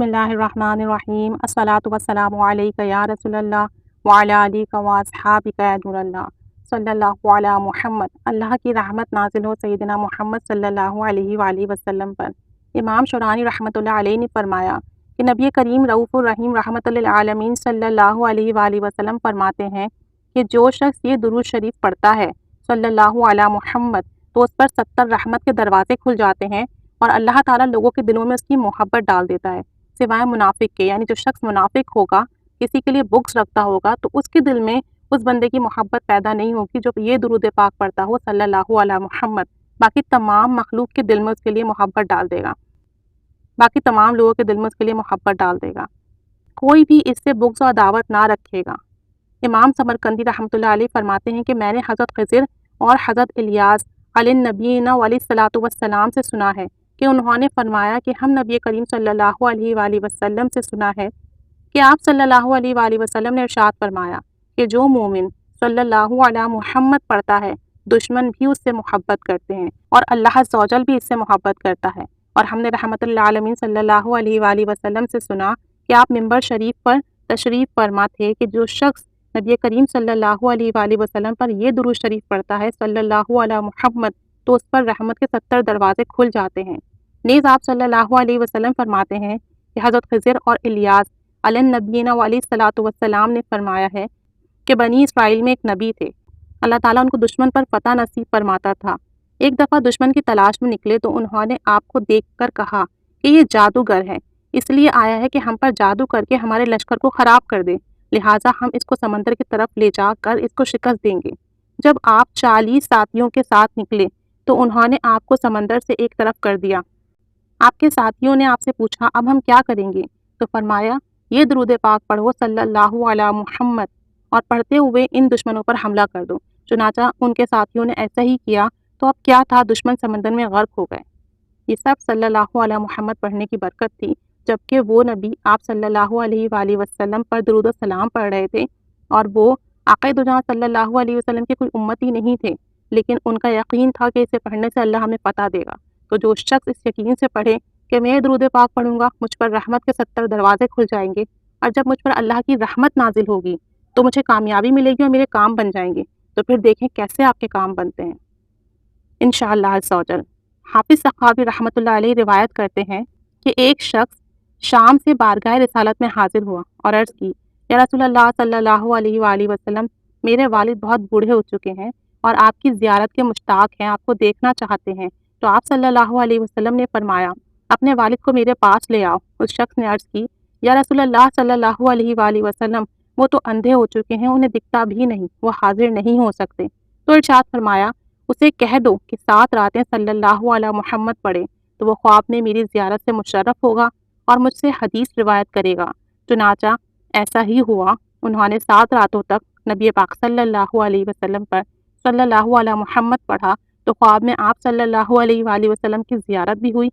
بسم اللہ الرحمن الرحیم الصلاۃ والسلام علیک یا رسول اللہ وعلی آلک و اصحابک یا نور اللہ صلی اللہ علی محمد۔ اللہ کی رحمت نازل ہو سیدنا محمد صلی اللہ علیہ وآلہ وسلم پر۔ امام شورانی رحمۃ اللہ علیہ نے فرمایا کہ نبی کریم رؤوف الرحیم رحمۃ للعالمین صلی اللہ علیہ وآلہ وسلم فرماتے ہیں کہ جو شخص یہ درود شریف پڑھتا ہے صلی اللہ علی محمد تو اس پر 70 رحمت کے دروازے کھل جاتے ہیں اور اللہ تعالیٰ لوگوں کے دلوں میں اس کی محبت ڈال دیتا ہے، سوائے منافق کے۔ یعنی جو شخص منافق ہوگا، کسی کے لیے بغض رکھتا ہوگا، تو اس کے دل میں اس بندے کی محبت پیدا نہیں ہوگی جو یہ درود پاک پڑھتا ہو صلی اللہ علی محمد۔ باقی تمام مخلوق کے دل میں اس کے لیے محبت ڈال دے گا، باقی تمام لوگوں کے دل میں اس کے لیے محبت ڈال دے گا، کوئی بھی اس سے بغض و عداوت نہ رکھے گا۔ امام سمرقندی رحمۃ اللہ علیہ فرماتے ہیں کہ میں نے حضرت خضر اور حضرت الیاس علیہ النبیین علیہ الصلاۃ والسلام سے سنا ہے کہ انہوں نے فرمایا کہ ہم نبی کریم صلی اللہ علیہ وآلہ وسلم سے سنا ہے کہ آپ صلی اللہ علیہ وآلہ وسلم نے ارشاد فرمایا کہ جو مومن صلی اللہ علی محمد پڑھتا ہے دشمن بھی اس سے محبت کرتے ہیں اور اللہ عز و جل بھی اس سے محبت کرتا ہے۔ اور ہم نے رحمت للعالمین صلی اللہ علیہ وآلہ وسلم سے سنا کہ آپ منبر شریف پر تشریف فرما تھے کہ جو شخص نبی کریم صلی اللہ علیہ وآلہ وسلم پر یہ درود شریف پڑھتا ہے صلی اللہ علی محمد تو اس پر رحمت کے 70 دروازے کھل جاتے ہیں۔ نیز آپ صلی اللہ علیہ وسلم فرماتے ہیں کہ حضرت خضر اور الیاس علیہ النبیین علیہ الصلاۃ والسلام نے فرمایا ہے کہ بنی اسرائیل میں ایک نبی تھے، اللہ تعالیٰ ان کو دشمن پر فتح نصیب فرماتا تھا۔ ایک دفعہ دشمن کی تلاش میں نکلے تو انہوں نے آپ کو دیکھ کر کہا کہ یہ جادوگر ہے، اس لیے آیا ہے کہ ہم پر جادو کر کے ہمارے لشکر کو خراب کر دے، لہٰذا ہم اس کو سمندر کی طرف لے جا کر اس کو شکست دیں گے۔ جب آپ 40 ساتھیوں کے ساتھ نکلے تو انہوں نے آپ کو سمندر سے ایک طرف کر دیا۔ آپ کے ساتھیوں نے آپ سے پوچھا اب ہم کیا کریں گے؟ تو فرمایا یہ درود پاک پڑھو صلی اللہ علی محمد اور پڑھتے ہوئے ان دشمنوں پر حملہ کر دو۔ چنانچہ ان کے ساتھیوں نے ایسا ہی کیا تو اب کیا تھا، دشمن سمندر میں غرق ہو گئے۔ یہ سب صلی اللہ علی محمد پڑھنے کی برکت تھی، جبکہ وہ نبی آپ صلی اللہ علیہ وآلہ وسلم پر درود و سلام پڑھ رہے تھے اور وہ آقا دو جہاں صلی اللہ علیہ وسلم کے کوئی امتی نہیں تھے، لیکن ان کا یقین تھا کہ اسے پڑھنے سے اللہ ہمیں فتح دے گا۔ تو جو شخص اس یقین سے پڑھے کہ میں درود پاک پڑھوں گا مجھ پر رحمت کے 70 دروازے کھل جائیں گے، اور جب مجھ پر اللہ کی رحمت نازل ہوگی تو مجھے کامیابی ملے گی اور میرے کام بن جائیں گے، تو پھر دیکھیں کیسے آپ کے کام بنتے ہیں انشاءاللہ عز و جل۔ حافظ سخاوی رحمۃ اللہ علیہ روایت کرتے ہیں کہ ایک شخص شام سے بارگاہ رسالت میں حاضر ہوا اور عرض کی یا رسول اللہ صلی اللہ علیہ وآلہ وسلم، میرے والد بہت بوڑھے ہو چکے ہیں اور آپ کی زیارت کے مشتاق ہیں، آپ کو دیکھنا چاہتے ہیں۔ تو آپ صلی اللہ علیہ وسلم نے فرمایا اپنے والد کو میرے پاس لے آؤ۔ اس شخص نے عرض کی یا رسول اللہ صلی اللہ علیہ وآلہ وسلم، وہ تو اندھے ہو چکے ہیں، انہیں دکھتا بھی نہیں، وہ حاضر نہیں ہو سکتے۔ تو ارشاد فرمایا اسے کہہ دو کہ 7 راتیں صلی اللہ علی محمد پڑھے تو وہ خواب میں میری زیارت سے مشرف ہوگا اور مجھ سے حدیث روایت کرے گا۔ چنانچہ ایسا ہی ہوا، انہوں نے 7 راتوں تک نبی پاک صلی اللہ علیہ وسلم پر صلی اللہ علی محمد پڑھا تو خواب میں آپ صلی اللہ علیہ وآلہ وسلم کی زیارت بھی ہوئی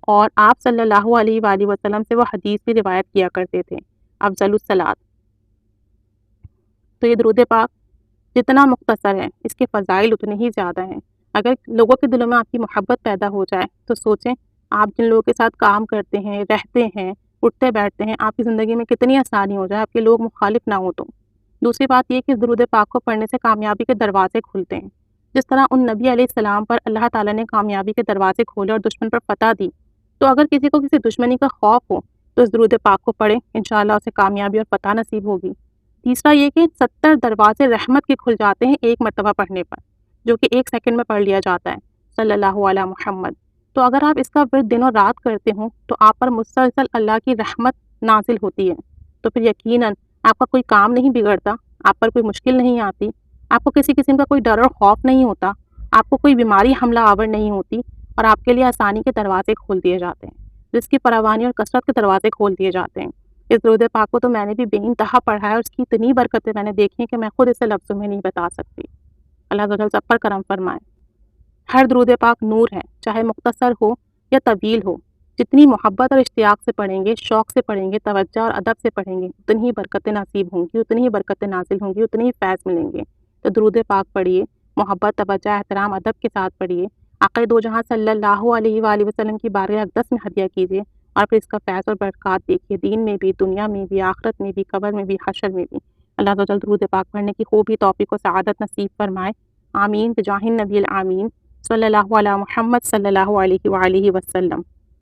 اور آپ صلی اللہ علیہ وآلہ وسلم سے وہ حدیث بھی روایت کیا کرتے تھے، افضل الصلاۃ۔ تو یہ درود پاک جتنا مختصر ہے اس کے فضائل اتنے ہی زیادہ ہیں۔ اگر لوگوں کے دلوں میں آپ کی محبت پیدا ہو جائے تو سوچیں آپ جن لوگوں کے ساتھ کام کرتے ہیں، رہتے ہیں، اٹھتے بیٹھتے ہیں، آپ کی زندگی میں کتنی آسانی ہو جائے، آپ کے لوگ مخالف نہ ہو تو۔ دوسری بات یہ کہ اس درود پاک کو پڑھنے سے کامیابی کے دروازے کھلتے ہیں، جس طرح ان نبی علیہ السلام پر اللہ تعالیٰ نے کامیابی کے دروازے کھولے اور دشمن پر فتح دی۔ تو اگر کسی کو کسی دشمنی کا خوف ہو تو اس درود پاک کو پڑھیں، انشاءاللہ اسے کامیابی اور فتح نصیب ہوگی۔ تیسرا یہ کہ 70 دروازے رحمت کے کھل جاتے ہیں ایک مرتبہ پڑھنے پر، جو کہ 1 سیکنڈ میں پڑھ لیا جاتا ہے صلی اللہ علی محمد۔ تو اگر آپ اس کا ورد دن اور رات کرتے ہوں تو آپ پر مسلسل اللہ کی رحمت نازل ہوتی ہے، تو پھر یقیناً آپ کا کوئی کام نہیں بگڑتا، آپ پر کوئی مشکل نہیں آتی، آپ کو کسی قسم کا کوئی ڈر اور خوف نہیں ہوتا، آپ کو کوئی بیماری حملہ آور نہیں ہوتی، اور آپ کے لیے آسانی کے دروازے کھول دیے جاتے ہیں، رزق کی فراوانی اور کثرت کے دروازے کھول دیے جاتے ہیں۔ اس درود پاک کو تو میں نے بھی بے انتہا پڑھا ہے اور اس کی اتنی برکتیں میں نے دیکھی ہیں کہ میں خود اسے لفظوں میں نہیں بتا سکتی۔ اللہ تعالیٰ سب پر کرم فرمائے۔ ہر درود پاک نور ہے، چاہے مختصر ہو یا طویل ہو، جتنی محبت اور اشتیاق سے پڑھیں گے، شوق سے پڑھیں گے، توجہ اور ادب سے پڑھیں گے، اتنی ہی برکتیں نصیب ہوں گی، اتنی ہی برکتیں نازل ہوں گی، اتنی ہی فیض ملیں گے۔ تو درود پاک پڑھیے، محبت، توجہ، احترام، ادب کے ساتھ پڑھیے، آقا دو جہاں صلی اللہ علیہ وآلہ وسلم کی بارگاہ اقدس میں ہدیہ کیجیے اور پھر اس کا فیض اور برکات دیکھیے، دین میں بھی، دنیا میں بھی، آخرت میں بھی، قبر میں بھی، حشر میں بھی۔ اللہ تعالیٰ درود پاک پڑھنے کی خوبی توفیق و سعادت نصیب فرمائے، آمین بجاہ النبی الامین صلی اللہ علیہ محمد صلی اللہ علیہ وآلہ وسلم۔